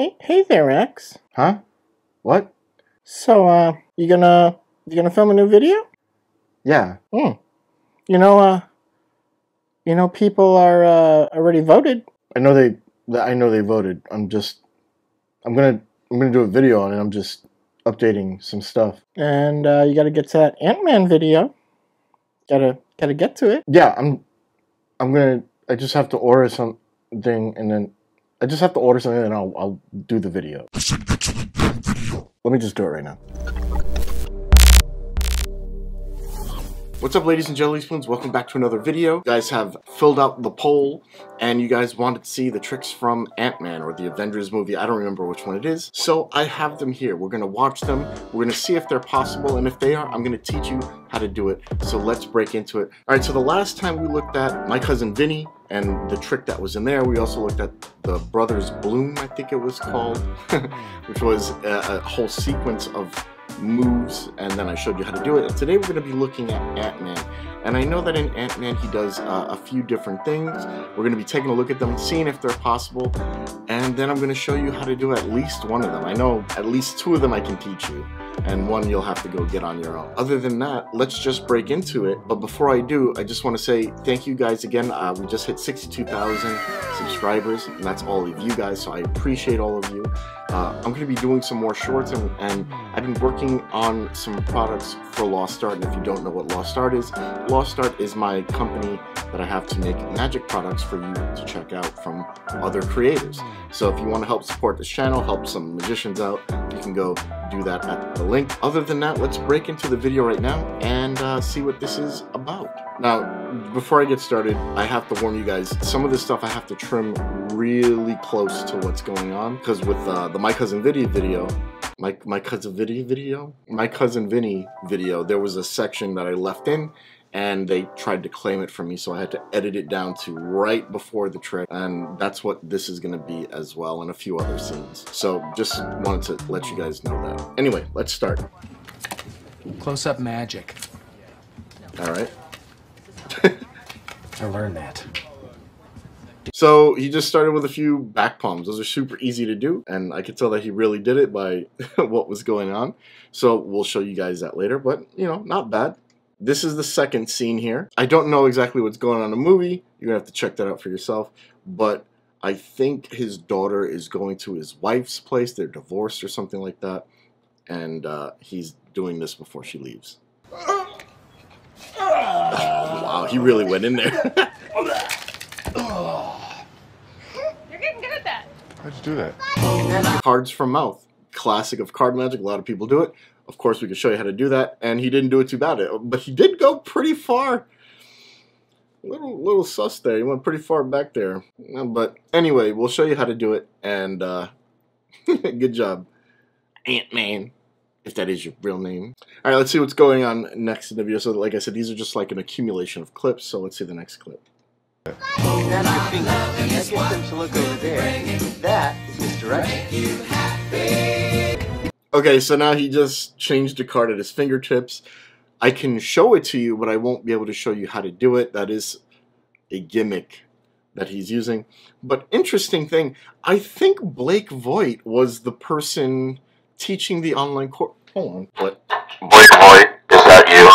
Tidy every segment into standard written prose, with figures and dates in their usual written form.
Hey there, X. Huh? What? So, you gonna film a new video? Yeah. You know, people are already voted. I know they voted. I'm gonna do a video on it. I'm just updating some stuff. And you gotta get to that Ant-Man video. Gotta get to it. Yeah, I just have to order something, and then I'll do the video. Let me just do it right now. What's up, ladies and jelly spoons? Welcome back to another video. You guys have filled out the poll, and you guys wanted to see the tricks from Ant-Man or the Avengers movie. I don't remember which one it is. So I have them here. We're gonna watch them. We're gonna see if they're possible, and if they are, I'm gonna teach you how to do it. So let's break into it. All right, so the last time we looked at My Cousin Vinny and the trick that was in there, we also looked at the Brothers Bloom, I think it was called, which was a whole sequence of moves, and then I showed you how to do it. And today we're going to be looking at Ant-Man, and I know that in Ant-Man he does a few different things. We're going to be taking a look at them, seeing if they're possible, and then I'm going to show you how to do at least one of them. I know at least two of them I can teach you, and one you'll have to go get on your own. Other than that, let's just break into it. But before I do, I just want to say thank you guys again. We just hit 62,000 subscribers, and that's all of you guys, so I appreciate all of you. I'm going to be doing some more shorts, and I've been working on some products for Lost Art. And if you don't know what Lost Art is my company that I have to make magic products for you to check out from other creators. So if you want to help support this channel, help some magicians out, you can go do that at the link. Other than that, let's break into the video right now and see what this is about. Now, before I get started, I have to warn you guys, some of this stuff I have to trim really close to what's going on, because with the My Cousin Vinny video, My Cousin Vinny video, there was a section that I left in, and they tried to claim it from me, so I had to edit it down to right before the trick, and that's what this is going to be as well, and a few other scenes. So just wanted to let you guys know that. Anyway, let's start. Close-up magic. All right. I learned that. So he just started with a few back palms. Those are super easy to do, and I could tell that he really did it by what was going on. So we'll show you guys that later, but you know, not bad. This is the second scene here. I don't know exactly what's going on in the movie. You're gonna have to check that out for yourself, but I think his daughter is going to his wife's place. They're divorced or something like that, and he's doing this before she leaves. Oh, wow, he really went in there. You're getting good at that. How'd you do that? Cards from mouth. Classic of card magic. A lot of people do it. Of course, we can show you how to do that, and he didn't do it too bad. But he did go pretty far. Little sus there. He went pretty far back there. But anyway, we'll show you how to do it, and good job, Ant-Man, if that is your real name. All right, let's see what's going on next in the video. So like I said, these are just like an accumulation of clips, so let's see the next clip. Snap your fingers. Let's get them to look over there. That is misdirection. Okay, so now he just changed the card at his fingertips. I can show it to you, but I won't be able to show you how to do it. That is a gimmick that he's using. But interesting thing, I think 𝗏𝗏𝗏𝗏𝗏 was the person teaching the online course. Hold on, what? 𝗏𝗏𝗏𝗏𝗏, is that you?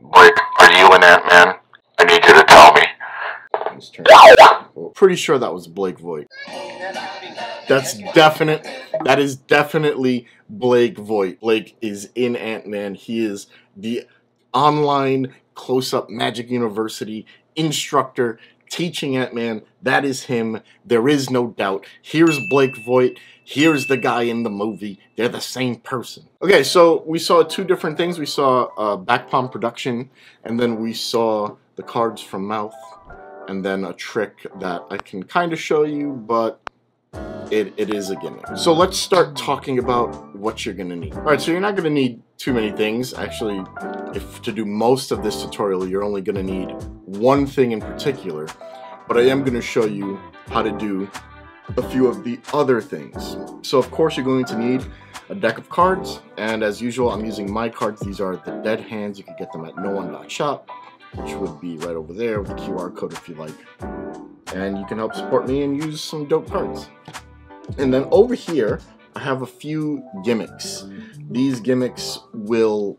Blake, are you an Ant-Man? I need you to tell me. Pretty sure that was 𝗏𝗏𝗏𝗏𝗏. That is definitely 𝗏𝗏𝗏𝗏𝗏. Blake is in Ant-Man. He is the online close-up magic university instructor teaching Ant-Man. That is him. There is no doubt. Here's 𝗏𝗏𝗏𝗏𝗏. Here's the guy in the movie. They're the same person. Okay, so we saw two different things. We saw back palm production, and then we saw the cards from mouth, and then a trick that I can kind of show you, but it is a gimmick. So let's start talking about what you're gonna need. All right, so you're not gonna need too many things. Actually, if to do most of this tutorial, you're only gonna need one thing in particular, but I am gonna show you how to do a few of the other things. So of course you're going to need a deck of cards, and as usual, I'm using my cards. These are the dead hands. You can get them at no1.shop, which would be right over there with the QR code if you like. And you can help support me and use some dope cards. And then over here, I have a few gimmicks. These gimmicks will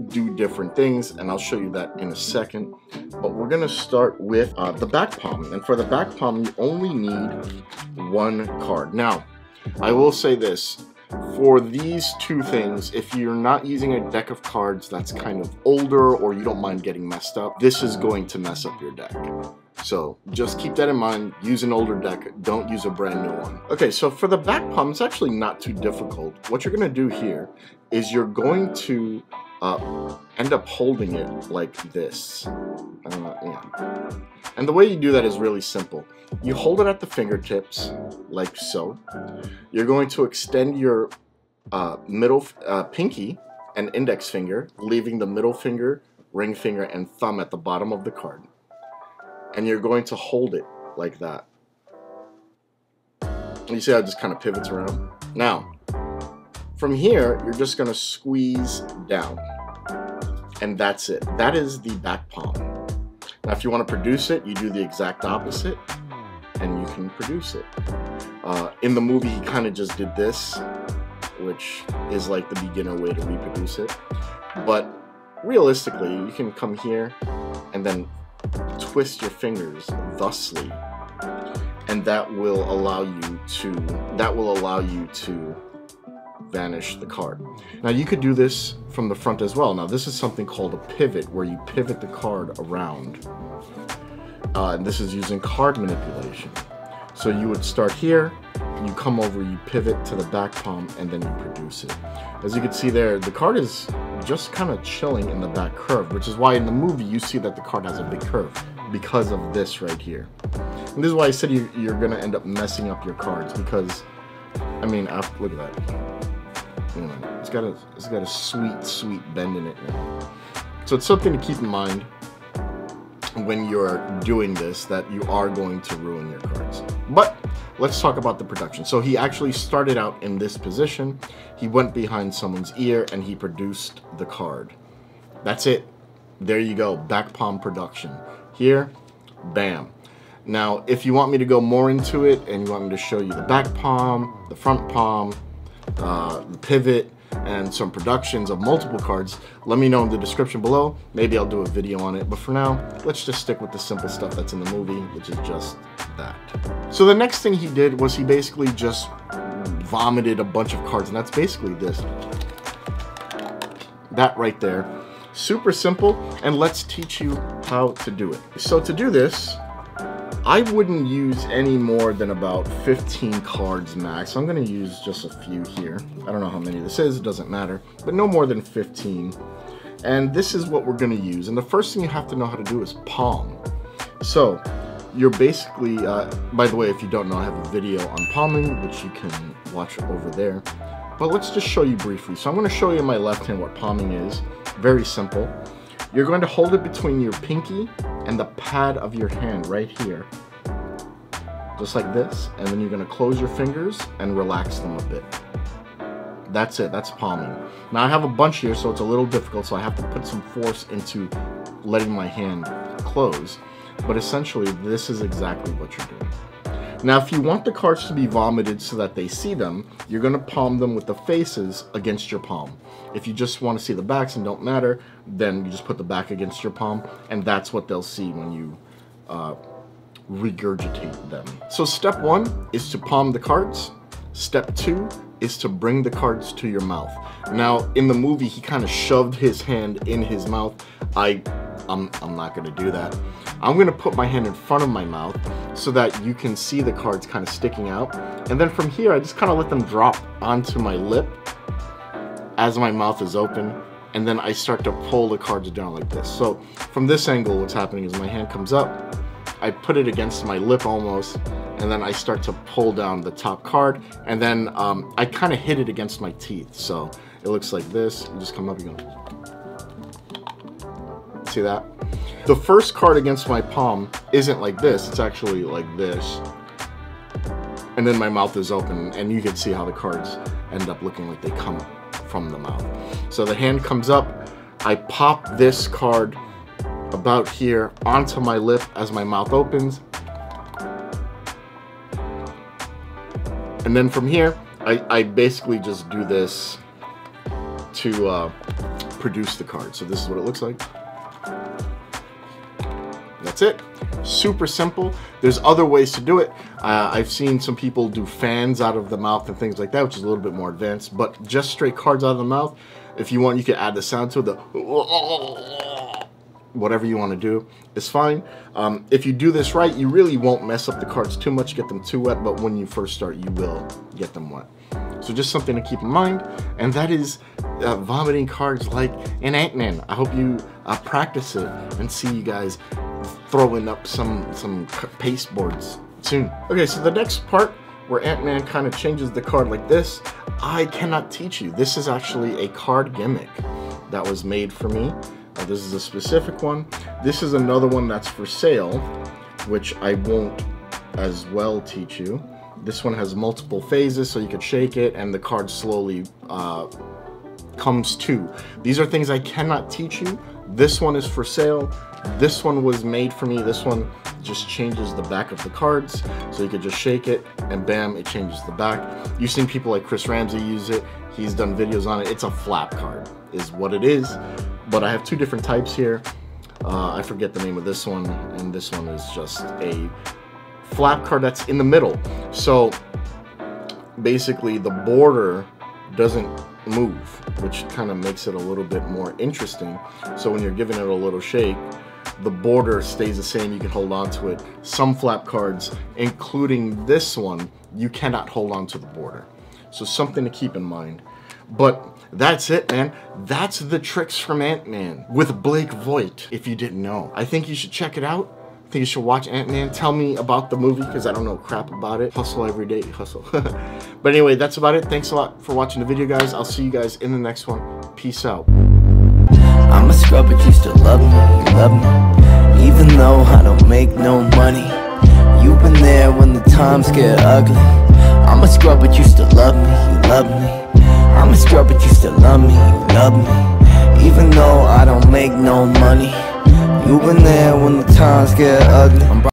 do different things, and I'll show you that in a second. But we're gonna start with the back palm. And for the back palm, you only need one card. Now, I will say this. For these two things, if you're not using a deck of cards that's kind of older or you don't mind getting messed up, this is going to mess up your deck. So just keep that in mind. Use an older deck. Don't use a brand new one. Okay, so for the back palm, it's actually not too difficult. What you're going to do here is you're going to end up holding it like this. And the way you do that is really simple. You hold it at the fingertips, like so. You're going to extend your middle pinky and index finger, leaving the middle finger, ring finger, and thumb at the bottom of the card. And you're going to hold it like that. You see how it just kind of pivots around? Now, from here, you're just going to squeeze down. And that's it. That is the back palm. Now, if you want to produce it, you do the exact opposite, and you can produce it. In the movie, he kind of just did this, which is like the beginner way to reproduce it. But realistically, you can come here and then twist your fingers thusly, and that will allow you to vanish the card. Now you could do this from the front as well. Now this is something called a pivot, where you pivot the card around. And this is using card manipulation. So you would start here, you come over, you pivot to the back palm, and then you produce it. As you can see there, the card is just kind of chilling in the back curve, which is why in the movie you see that the card has a big curve, because of this right here. And this is why I said you're going to end up messing up your cards, because, I mean, look at that. You know, it's got a sweet bend in it now. So it's something to keep in mind when you're doing this, that you are going to ruin your cards. But let's talk about the production. So he actually started out in this position. He went behind someone's ear and he produced the card. That's it. There you go. Back palm production. Here, bam. Now, if you want me to go more into it and you want me to show you the back palm, the front palm, the pivot, and some productions of multiple cards, let me know in the description below. Maybe I'll do a video on it, but for now, let's just stick with the simple stuff that's in the movie, which is just that. So the next thing he did was he basically just vomited a bunch of cards, and that's basically this. That right there. Super simple, and let's teach you how to do it. So to do this, I wouldn't use any more than about 15 cards max. I'm going to use just a few here. I don't know how many this is, it doesn't matter, but no more than 15. And this is what we're going to use. And the first thing you have to know how to do is palm. So you're basically, by the way, if you don't know, I have a video on palming, which you can watch over there. But let's just show you briefly. So I'm going to show you in my left hand what palming is. Very simple. You're going to hold it between your pinky and the pad of your hand right here, just like this, and then you're going to close your fingers and relax them a bit. That's it. That's palming. Now I have a bunch here, so it's a little difficult, so I have to put some force into letting my hand close, but essentially this is exactly what you're doing. Now if you want the cards to be vomited so that they see them, you're going to palm them with the faces against your palm. If you just want to see the backs and don't matter, then you just put the back against your palm, and that's what they'll see when you regurgitate them. So step 1 is to palm the cards. Step 2 is to bring the cards to your mouth. Now in the movie he kind of shoved his hand in his mouth. I'm not going to do that. I'm going to put my hand in front of my mouth so that you can see the cards kind of sticking out, and then from here I just kind of let them drop onto my lip as my mouth is open, and then I start to pull the cards down like this. So from this angle, what's happening is my hand comes up, I put it against my lip almost, and then I start to pull down the top card, and then I kind of hit it against my teeth. So it looks like this. You just come up, you go. See that? The first card against my palm isn't like this, it's actually like this. And then my mouth is open, and you can see how the cards end up looking like they come from the mouth. So the hand comes up, I pop this card about here onto my lip as my mouth opens. And then from here, I basically just do this to produce the card. So this is what it looks like. That's it. Super simple. There's other ways to do it. I've seen some people do fans out of the mouth and things like that, which is a little bit more advanced. But just straight cards out of the mouth, if you want, you can add the sound to it. The whatever you want to do is fine. If you do this right, you really won't mess up the cards too much, get them too wet. But when you first start, you will get them wet. So just something to keep in mind. And that is vomiting cards like an Ant-Man. I hope you practice it and see you guys throwing up some paste boards soon. Okay, so the next part where Ant-Man kind of changes the card like this, I cannot teach you. This is actually a card gimmick that was made for me. This is a specific one. This is another one that's for sale, which I won't as well teach you. This one has multiple phases, so you could shake it and the card slowly comes to. These are things I cannot teach you. This one is for sale. This one was made for me. This one just changes the back of the cards, so you could just shake it and bam, it changes the back. You've seen people like Chris Ramsey use it. He's done videos on it. It's a flap card is what it is, but I have two different types here. I forget the name of this one, and this one is just a flap card that's in the middle. So basically the border doesn't move, which kind of makes it a little bit more interesting. So when you're giving it a little shake, the border stays the same. You can hold on to it. Some flap cards, including this one, you cannot hold on to the border. So something to keep in mind. But that's it, man. That's the tricks from Ant-Man with Blake Voigt, if you didn't know. I think you should check it out. I think you should watch Ant-Man. Tell me about the movie, because I don't know crap about it. Hustle every day, hustle. But anyway, that's about it. Thanks a lot for watching the video, guys. I'll see you guys in the next one. Peace out. I'm a scrub, but you still love me, you love me. Even though I don't make no money, you've been there when the times get ugly. I'm a scrub, but you still love me, you love me. I'm a scrub, but you still love me, you love me. Even though I don't make no money, you've been there when the times get ugly.